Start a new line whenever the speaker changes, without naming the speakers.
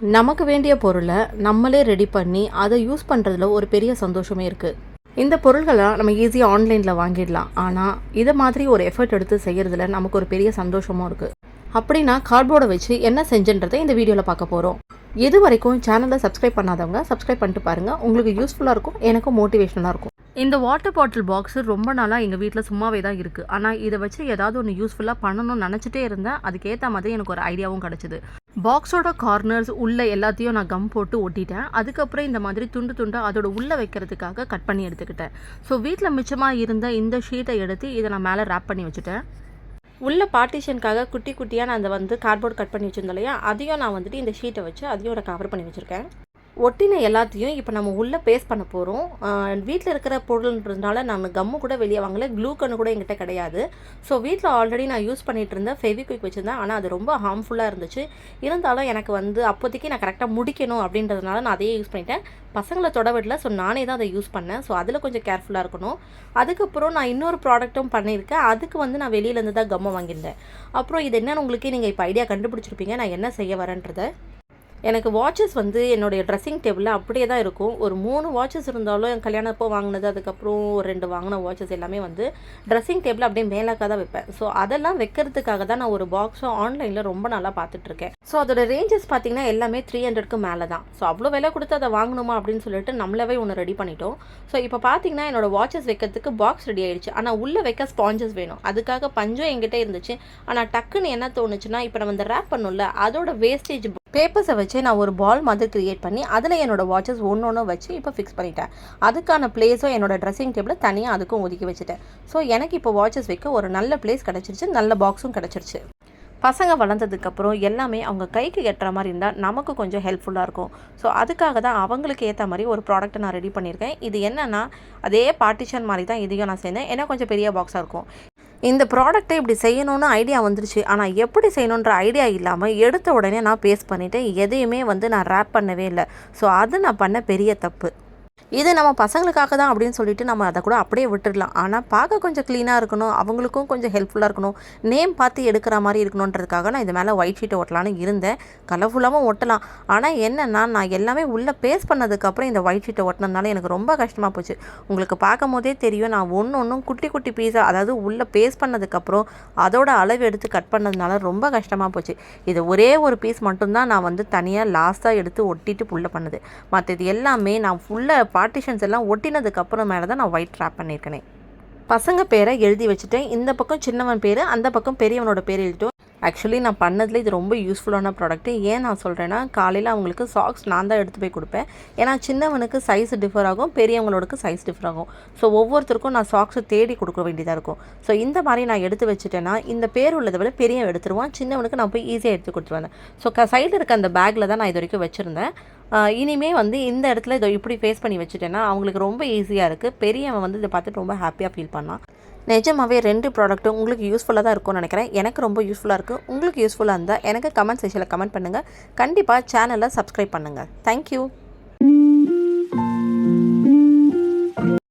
நமக்கு வேண்டிய பொருளை நம்மளே ரெடி பண்ணி அதை யூஸ் பண்ணுறதுல ஒரு பெரிய சந்தோஷமே இருக்குது. இந்த பொருள்களை நம்ம ஈஸியாக ஆன்லைனில் வாங்கிடலாம். ஆனால் இதை மாதிரி ஒரு எஃபர்ட் எடுத்து செய்கிறதுல நமக்கு ஒரு பெரிய சந்தோஷமும் இருக்குது. அப்படின்னா கார்ட்போர்டை வச்சு என்ன செஞ்சுன்றதை இந்த வீடியோவில் பார்க்க போகிறோம். இது வரைக்கும் சேனலை சப்ஸ்கிரைப் பண்ணாதவங்க சப்ஸ்கிரைப் பண்ணிட்டு பாருங்கள். உங்களுக்கு யூஸ்ஃபுல்லாக இருக்கும், எனக்கும் மோட்டிவேஷனாக இருக்கும். இந்த வாட்டர் பாட்டில் பாக்ஸு ரொம்ப நாளாக எங்கள் வீட்டில் சும்மாவே தான் இருக்குது. ஆனால் இதை வச்சு ஏதாவது ஒன்று யூஸ்ஃபுல்லாக பண்ணணும்னு நினச்சிட்டே இருந்தேன். அதுக்கேற்ற மாதிரி எனக்கு ஒரு ஐடியாவும் கிடச்சிது. பாக்ஸோட கார்னர்ஸ் உள்ள எல்லாத்தையும் நான் கம் போட்டு ஒட்டிட்டேன். அதுக்கப்புறம் இந்த மாதிரி துண்டு துண்டு அதோட உள்ளே வைக்கிறதுக்காக கட் பண்ணி எடுத்துக்கிட்டேன். ஸோ வீட்டில் மிச்சமாக இருந்த இந்த ஷீட்டை எடுத்து இதை நான் மேலே ரேப் பண்ணி வச்சுட்டேன். உள்ள பார்ட்டிஷனுக்காக குட்டி குட்டியாக நான் அந்த கார்ட்போர்ட் கட் பண்ணி வச்சுருந்தேன் இல்லையா, அதையும் நான் இந்த ஷீட்டை வச்சு அதையும் நான் கவர் பண்ணி வச்சுருக்கேன். ஒட்டின எல்லாத்தையும் இப்போ நம்ம உள்ளே பேஸ்ட் பண்ண போகிறோம். வீட்டில் இருக்கிற பொருள்ன்றதுனால நான் கம்மு கூட வெளியே வாங்கலை, க்ளூ கன்னு கூட என்கிட்ட கிடையாது. ஸோ வீட்டில் ஆல்ரெடி நான் யூஸ் பண்ணிகிட்டு இருந்தேன், ஃபெவிக்விக் வச்சுருந்தேன். ஆனால் அது ரொம்ப ஹார்ம்ஃபுல்லாக இருந்துச்சு. இருந்தாலும் எனக்கு அப்போதைக்கு நான் கரெக்டாக முடிக்கணும் அப்படின்றதுனால நான் அதையே யூஸ் பண்ணிட்டேன். பசங்களை தொட விடல, ஸோ நானே தான் அதை யூஸ் பண்ணேன். ஸோ அதில் கொஞ்சம் கேர்ஃபுல்லாக இருக்கணும். அதுக்கப்புறம் நான் இன்னொரு ப்ராடக்ட்டும் பண்ணியிருக்கேன். அதுக்கு நான் வெளியிலேருந்து தான் கம்மை வாங்கியிருந்தேன். அப்புறம் இது என்னென்னு உங்களுக்கே நீங்கள் இப்போ ஐடியா கண்டுபிடிச்சிருப்பீங்க நான் என்ன செய்ய வரேன்றதை. எனக்கு வாட்சஸ் என்னுடைய ட்ரெஸ்ஸிங் டேபிளில் அப்படியே தான் இருக்கும். ஒரு 3 வாட்சஸ் இருந்தாலும் என் கல்யாணப்போ வாங்கினது, அதுக்கப்புறம் ஒரு 2 வாங்கின வாட்சஸ் எல்லாமே ட்ரெஸ்ஸிங் டேபிளில் அப்படியே மேலாக்காக தான் வைப்பேன். ஸோ அதெல்லாம் வைக்கிறதுக்காக தான் நான் ஒரு பாக்ஸும் ஆன்லைனில் ரொம்ப நல்லா பார்த்துட்ருக்கேன். ஸோ அதோட ரேஞ்சஸ் பார்த்திங்கன்னா எல்லாமே 300க்கு மேலே தான். ஸோ அவ்வளோ விலை கொடுத்து அதை வாங்கணுமா அப்படின்னு சொல்லிட்டு நம்மளவே ஒன்று ரெடி பண்ணிட்டோம். ஸோ இப்போ பார்த்திங்கன்னா என்னோடய வாட்சஸ் வைக்கிறதுக்கு பாக்ஸ் ரெடி ஆகிடுச்சு. ஆனால் உள்ளே வைக்க ஸ்பாஞ்சஸ் வேணும். அதுக்காக பஞ்சும் என்கிட்ட இருந்துச்சு. ஆனால் டக்குன்னு என்ன தோணுச்சுன்னா, இப்போ நம்ம இந்த ரேப் பண்ணோம்ல, அதோட வேஸ்டேஜ் பேப்பர்ஸை வச்சு நான் ஒரு பால் மாதிரி க்ரியேட் பண்ணி அதில் என்னோடய வாட்சஸ் ஒன்று வச்சு இப்போ ஃபிக்ஸ் பண்ணிட்டேன். அதுக்கான பிளேஸும் என்னோடய ட்ரெஸ்ஸிங் டேபிளில் தனியாக அதுக்கும் ஒதுக்கி வச்சுட்டேன். ஸோ எனக்கு இப்போ வாட்சஸ் வைக்க ஒரு நல்ல பிளேஸ் கிடச்சிருச்சு, நல்ல பாக்ஸும் கிடச்சிருச்சு. பசங்க வளர்ந்ததுக்கப்புறம் எல்லாமே அவங்க கைக்கு எட்டுற மாதிரி இருந்தால் நமக்கு கொஞ்சம் ஹெல்ப்ஃபுல்லாக இருக்கும். ஸோ அதுக்காக தான் அவங்களுக்கு ஏற்ற மாதிரி ஒரு ப்ராடக்ட்டை நான் ரெடி பண்ணியிருக்கேன். இது என்னென்னா, அதே பார்ட்டிஷன் மாதிரி தான் இதையும் நான் செய்தேன். ஏன்னா கொஞ்சம் பெரிய பாக்ஸாக இருக்கும். இந்த ப்ராடக்ட்டை இப்படி செய்யணும்னு ஐடியா வந்துருச்சு. ஆனால் எப்படி செய்யணுன்ற ஐடியா இல்லாமல் எடுத்த உடனே நான் பேஸ்ட் பண்ணிவிட்டேன். எதையுமே நான் ரேப் பண்ணவே இல்லை. ஸோ அது நான் பண்ண பெரிய தப்பு. இது நம்ம பசங்களுக்காக தான் அப்படின்னு சொல்லிட்டு நம்ம அதை கூட அப்படியே விட்டுடலாம். ஆனால் பார்க்க கொஞ்சம் க்ளீனாக இருக்கணும், அவங்களுக்கும் கொஞ்சம் ஹெல்ப்ஃபுல்லாக இருக்கணும், நேம் பார்த்து எடுக்கிற மாதிரி இருக்கணுன்றதுக்காக நான் இது மேலே ஒயிட் ஷீட்டை ஒட்டலான்னு இருந்தேன். கலர்ஃபுல்லாகவும் ஒட்டலாம். ஆனால் என்னென்னா, நான் எல்லாமே உள்ளே பேஸ்ட் பண்ணதுக்கப்புறம் இந்த ஒயிட் ஷீட்டை ஒட்டினதுனால எனக்கு ரொம்ப கஷ்டமாக போச்சு. உங்களுக்கு பார்க்கும் போதே தெரியும், நான் ஒன்றும் குட்டி குட்டி பீஸாக, அதாவது உள்ளே பேஸ்ட் பண்ணதுக்கப்புறம் அதோட அளவு எடுத்து கட் பண்ணதுனால ரொம்ப கஷ்டமாக போச்சு. இது ஒரே ஒரு பீஸ் மட்டும்தான் நான் தனியாக லாஸ்ட்டாக எடுத்து ஒட்டிட்டு புள்ள பண்ணுது. மற்றது எல்லாமே நான் ஃபுல்லாக பார்ட்டிஷன்ஸ் எல்லாம் ஒட்டினதுக்கப்புறம் மேலே தான் நான் ஒயிட் ரேப் பண்ணியிருக்கேன். பசங்க பேரை எழுதி வச்சுட்டேன். இந்த பக்கம் சின்னவன் பேர், அந்த பக்கம் பெரியவனோட பேர் எழுதிட்டோம். ஆக்சுவலி நான் பண்ணதில் இது ரொம்ப யூஸ்ஃபுல்லான ப்ராடக்ட்டு. ஏன் நான் சொல்கிறேன்னா, காலையில் அவங்களுக்கு சாக்ஸ் நான் தான் எடுத்து போய் கொடுப்பேன். ஏன்னா சின்னவனுக்கு சைஸ் டிஃபர் ஆகும், பெரியவங்களோடக்கு சைஸ் டிஃபர் ஆகும். ஸோ ஒவ்வொருத்தருக்கும் நான் சாக்ஸை தேடி கொடுக்க வேண்டியதாக இருக்கும். ஸோ இந்த மாதிரி நான் எடுத்து வச்சுட்டேன்னா, இந்த பேர் உள்ளதை விட பெரியவன் எடுத்துருவான், சின்னவனுக்கு நான் போய் ஈஸியாக எடுத்து கொடுத்துருவேன். ஸோ சைடில் இருக்க அந்த பேக்கில் தான் நான் இது வரைக்கும் வச்சுருந்தேன். இனிமே இந்த இடத்துல இதை இப்படி ஃபேஸ் பண்ணி வச்சுட்டேன்னா அவங்களுக்கு ரொம்ப ஈஸியாக இருக்குது. பெரியவன் இதை பார்த்துட்டு ரொம்ப ஹாப்பியாக ஃபீல் பண்ணான். நிஜமாகவே 2 ப்ராடக்ட்டும் உங்களுக்கு யூஸ்ஃபுல்லாக தான் இருக்கும்னு நினைக்கிறேன். எனக்கு ரொம்ப யூஸ்ஃபுல்லாக இருக்குது. உங்களுக்கு யூஸ்ஃபுல்லாக இருந்தால் எனக்கு கமெண்ட் செக்ஷனில் கமெண்ட் பண்ணுங்கள். கண்டிப்பாக சேனலை சப்ஸ்கிரைப் பண்ணுங்கள். தேங்க்யூ.